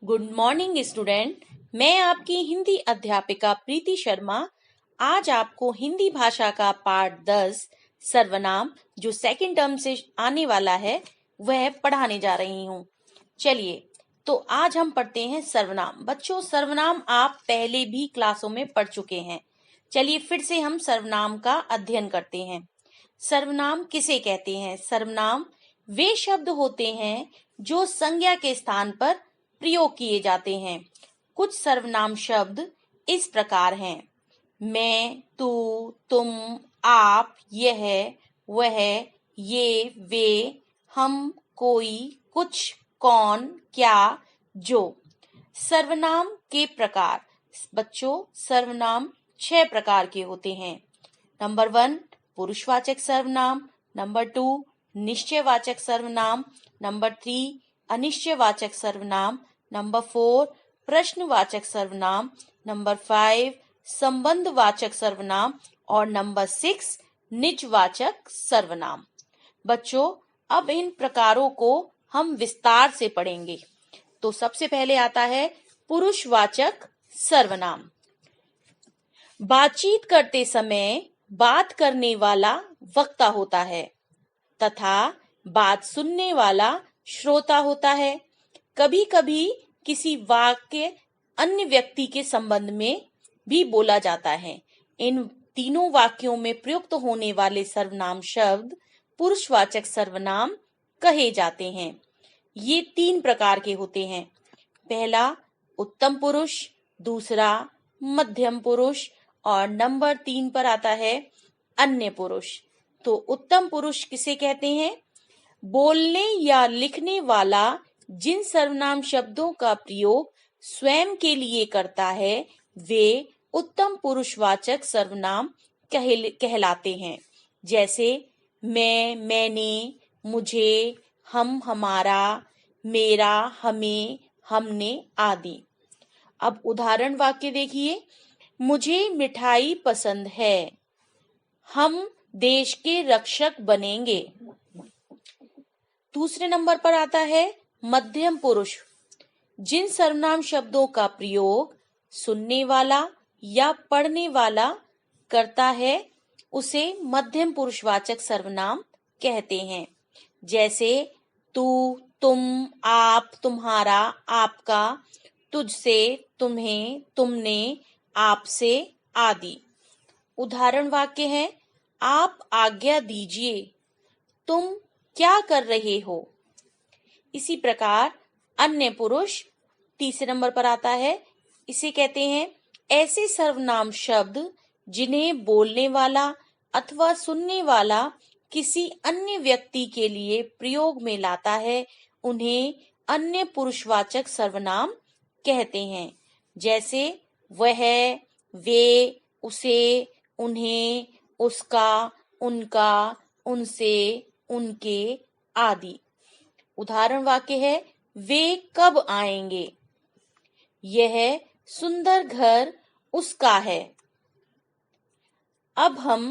Good morning student. मैं आपकी हिंदी अध्यापिका प्रीति शर्मा आज आपको हिंदी भाषा का पाठ 10 सर्वनाम जो सेकंड टर्म से आने वाला है वह पढ़ाने जा रही हूँ। चलिए तो आज हम पढ़ते हैं सर्वनाम। बच्चों, सर्वनाम आप पहले भी क्लासों में पढ़ चुके हैं। चलिए फिर से हम सर्वनाम का अध्ययन करते हैं। सर्वनाम किसे कहते हैं? सर्वनाम वे शब्द होते हैं जो संज्ञा के स्थान पर प्रयोग किए जाते हैं। कुछ सर्वनाम शब्द इस प्रकार हैं: मैं, तू, तुम, आप, यह, वह, ये, वे, हम, कोई, कुछ, कौन, क्या, जो। सर्वनाम के प्रकार। बच्चों, सर्वनाम 6 प्रकार के होते हैं। नंबर 1 पुरुषवाचक सर्वनाम, नंबर 2 निश्चयवाचक सर्वनाम, नंबर 3 अनिश्चयवाचक सर्वनाम, नंबर 4 प्रश्नवाचक सर्वनाम, नंबर 5 संबंधवाचक सर्वनाम और नंबर 6 निजवाचक सर्वनाम। बच्चों, अब इन प्रकारों को हम विस्तार से पढ़ेंगे। तो सबसे पहले आता है पुरुषवाचक सर्वनाम। बातचीत करते समय बात करने वाला वक्ता होता है तथा बात सुनने वाला श्रोता होता है। कभी कभी किसी वाक्य अन्य व्यक्ति के संबंध में भी बोला जाता है। इन तीनों वाक्यों में प्रयुक्त होने वाले सर्वनाम शब्द पुरुषवाचक सर्वनाम कहे जाते हैं। ये 3 प्रकार के होते हैं। पहला उत्तम पुरुष, दूसरा मध्यम पुरुष और नंबर 3 पर आता है अन्य पुरुष। तो उत्तम पुरुष किसे कहते हैं? बोलने या लिखने वाला जिन सर्वनाम शब्दों का प्रयोग स्वयं के लिए करता है वे उत्तम पुरुषवाचक सर्वनाम कहलाते हैं। जैसे मैं, मैंने, मुझे, हम, हमारा, मेरा, हमें, हमने आदि। अब उदाहरण वाक्य देखिए। मुझे मिठाई पसंद है। हम देश के रक्षक बनेंगे। दूसरे नंबर पर आता है मध्यम पुरुष। जिन सर्वनाम शब्दों का प्रयोग सुनने वाला या पढ़ने वाला करता है उसे मध्यम पुरुषवाचक सर्वनाम कहते हैं। जैसे तू, तुम, आप, तुम्हारा, आपका, तुझसे, तुम्हें, तुमने, आपसे आदि। उदाहरण वाक्य है: आप आज्ञा दीजिए। तुम क्या कर रहे हो? इसी प्रकार अन्य पुरुष तीसरे नंबर पर आता है। इसे कहते हैं ऐसे सर्वनाम शब्द जिन्हें बोलने वाला अथवा सुनने वाला किसी अन्य व्यक्ति के लिए प्रयोग में लाता है, उन्हें अन्य पुरुषवाचक सर्वनाम कहते हैं। जैसे वह, वे, उसे, उन्हें, उसका, उनका, उनसे, उनके आदि। उदाहरण वाक्य है: वे कब आएंगे? यह सुंदर घर उसका है। अब हम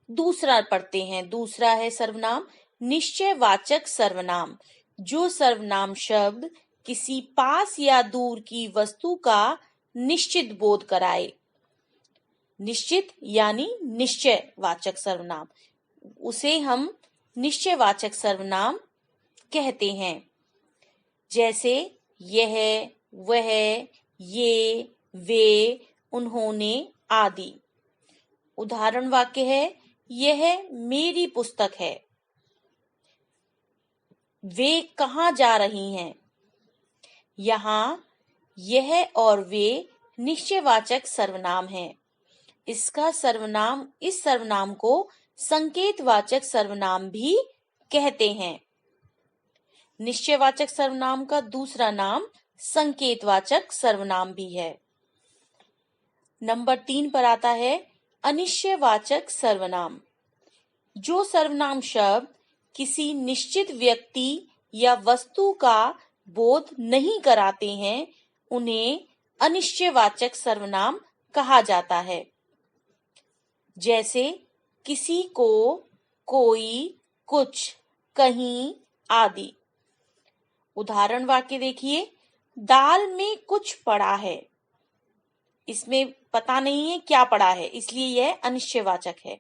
दूसरा पढ़ते हैं। दूसरा है सर्वनाम निश्चयवाचक सर्वनाम। जो सर्वनाम शब्द किसी पास या दूर की वस्तु का निश्चित बोध कराए। निश्चित यानी निश्चयवाचक सर्वनाम, उसे हम निश्चयवाचक सर्वनाम कहते हैं। जैसे यह, वह, ये, वे, उन्होंने आदि। उदाहरण वाक्य है: यह मेरी पुस्तक है। वे कहाँ जा रही हैं? यहाँ यह और वे निश्चयवाचक सर्वनाम हैं। इस सर्वनाम को संकेतवाचक सर्वनाम भी कहते हैं। निश्चयवाचक सर्वनाम का दूसरा नाम संकेतवाचक सर्वनाम भी है। नंबर 3 पर आता है अनिश्चयवाचक सर्वनाम। जो सर्वनाम शब्द किसी निश्चित व्यक्ति या वस्तु का बोध नहीं कराते हैं उन्हें अनिश्चयवाचक सर्वनाम कहा जाता है। जैसे किसी को, कोई, कुछ, कहीं आदि। उदाहरण वाक्य देखिए: दाल में कुछ पड़ा है। इसमें पता नहीं है क्या पड़ा है, इसलिए यह अनिश्चयवाचक है।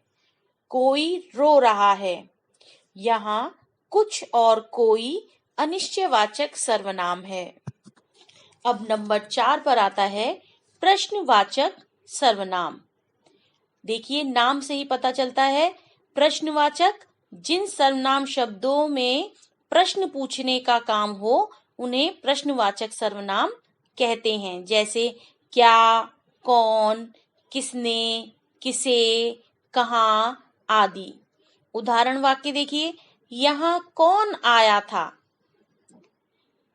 कोई रो रहा है। यहाँ कुछ और कोई अनिश्चयवाचक सर्वनाम है। अब नंबर 4 पर आता है प्रश्नवाचक सर्वनाम। देखिए, नाम से ही पता चलता है प्रश्नवाचक जिन सर्वनाम शब्दों में प्रश्न पूछने का काम हो उन्हें प्रश्नवाचक सर्वनाम कहते हैं। जैसे क्या, कौन, किसने, किसे, कहाँ आदि। उदाहरण वाक्य देखिए, यहाँ कौन आया था?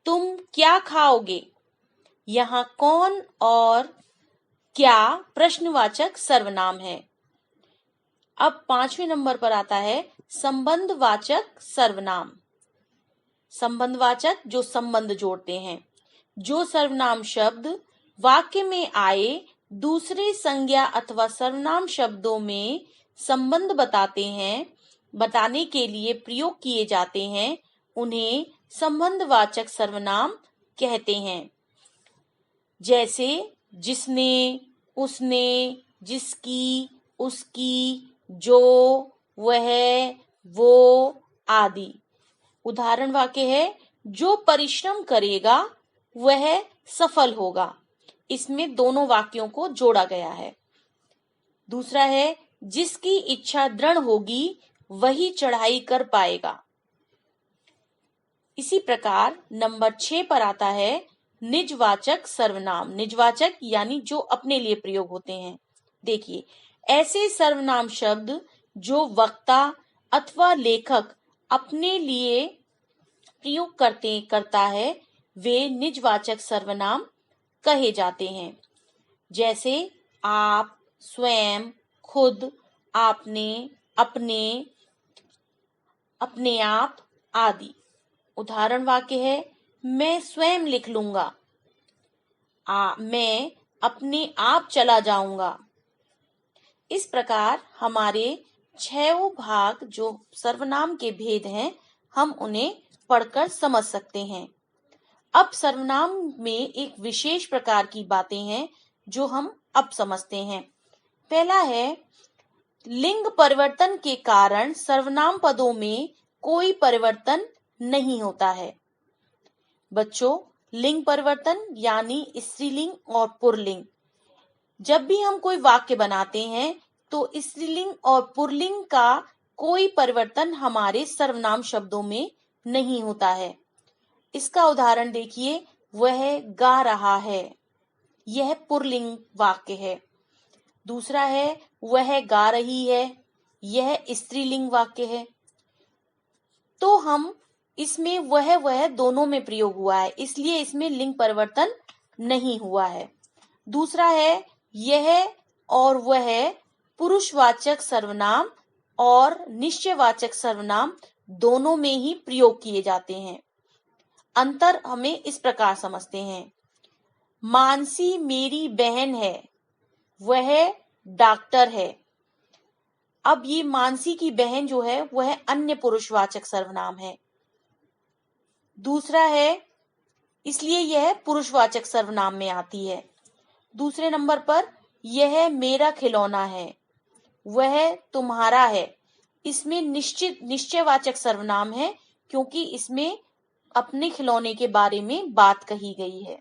तुम क्या खाओगे? यहाँ कौन और क्या प्रश्नवाचक सर्वनाम है। अब 5वें नंबर पर आता है संबंधवाचक सर्वनाम। संबंधवाचक जो संबंध जोड़ते हैं। जो सर्वनाम शब्द वाक्य में आए दूसरे संज्ञा अथवा सर्वनाम शब्दों में संबंध बताने के लिए प्रयोग किए जाते हैं, उन्हें संबंधवाचक सर्वनाम कहते हैं। जैसे जिसने, उसने, जिसकी, उसकी, जो, वह, वो आदि। उदाहरण वाक्य है, जो परिश्रम करेगा वह सफल होगा। इसमें दोनों वाक्यों को जोड़ा गया है। दूसरा है, जिसकी इच्छा दृढ़ होगी वही चढ़ाई कर पाएगा। इसी प्रकार नंबर 6 पर आता है निजवाचक सर्वनाम। निजवाचक यानी जो अपने लिए प्रयोग होते हैं। देखिए, ऐसे सर्वनाम शब्द जो वक्ता अथवा लेखक अपने लिए प्रयोग करता है वे निजवाचक सर्वनाम कहे जाते हैं। जैसे आप, स्वयं, खुद, आपने, अपने, अपने आप आदि। उदाहरण वाक्य है, मैं स्वयं लिख लूंगा। मैं अपने आप चला जाऊंगा। इस प्रकार हमारे 6 भाग जो सर्वनाम के भेद हैं, हम उन्हें पढ़कर समझ सकते हैं। अब सर्वनाम में एक विशेष प्रकार की बातें हैं जो हम अब समझते हैं। पहला है, लिंग परिवर्तन के कारण सर्वनाम पदों में कोई परिवर्तन नहीं होता है। बच्चों, लिंग परिवर्तन यानी स्त्रीलिंग और पुल्लिंग। जब भी हम कोई वाक्य बनाते हैं तो स्त्रीलिंग और पुल्लिंग का कोई परिवर्तन हमारे सर्वनाम शब्दों में नहीं होता है। इसका उदाहरण देखिए, वह गा रहा है, यह पुल्लिंग वाक्य है। दूसरा है, वह गा रही है, यह स्त्रीलिंग वाक्य है। तो हम इसमें वह दोनों में प्रयोग हुआ है, इसलिए इसमें लिंग परिवर्तन नहीं हुआ है। दूसरा है, यह और वह पुरुषवाचक सर्वनाम और निश्चयवाचक सर्वनाम दोनों में ही प्रयोग किए जाते हैं। अंतर हमें इस प्रकार समझते हैं। मानसी मेरी बहन है, वह डॉक्टर है। अब ये मानसी की बहन जो है वह अन्य पुरुषवाचक सर्वनाम है। दूसरा है, इसलिए यह पुरुषवाचक सर्वनाम में आती है। दूसरे नंबर पर, यह मेरा खिलौना है, वह तुम्हारा है। इसमें निश्चयवाचक सर्वनाम है क्योंकि इसमें अपने खिलौने के बारे में बात कही गई है।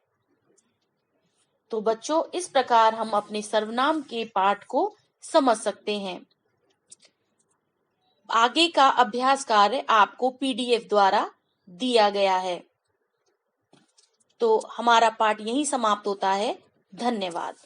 तो बच्चों, इस प्रकार हम अपने सर्वनाम के पाठ को समझ सकते हैं। आगे का अभ्यास कार्य आपको PDF द्वारा दिया गया है। तो हमारा पाठ यहीं समाप्त होता है। धन्यवाद।